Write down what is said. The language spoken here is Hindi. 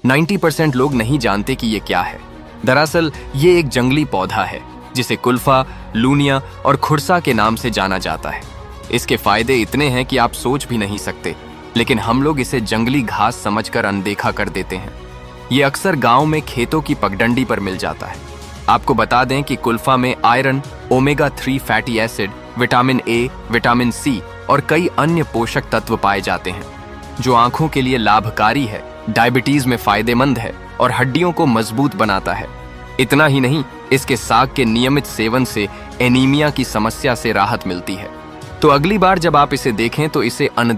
90% लोग नहीं जानते कि ये क्या है। दरअसल ये एक जंगली पौधा है जिसे कुल्फा, लूनिया और खुरसा के नाम से जाना जाता है। इसके फायदे इतने हैं कि आप सोच भी नहीं सकते, लेकिन हम लोग इसे जंगली घास समझकर अनदेखा कर देते हैं। ये अक्सर गांव में खेतों की पगडंडी पर मिल जाता है। आपको बता दें कि कुल्फा में iron, omega 3 fatty acid, vitamin A, vitamin C और कई अन्य पोषक तत्व पाए जाते हैं जो आंखों के लिए लाभकारी है, डायबिटीज में फायदेमंद है और हड्डियों को मजबूत बनाता है। इतना ही नहीं, इसके साग के नियमित सेवन से एनीमिया की समस्या से राहत मिलती है। तो अगली बार जब आप इसे देखें तो इसे अनदेखा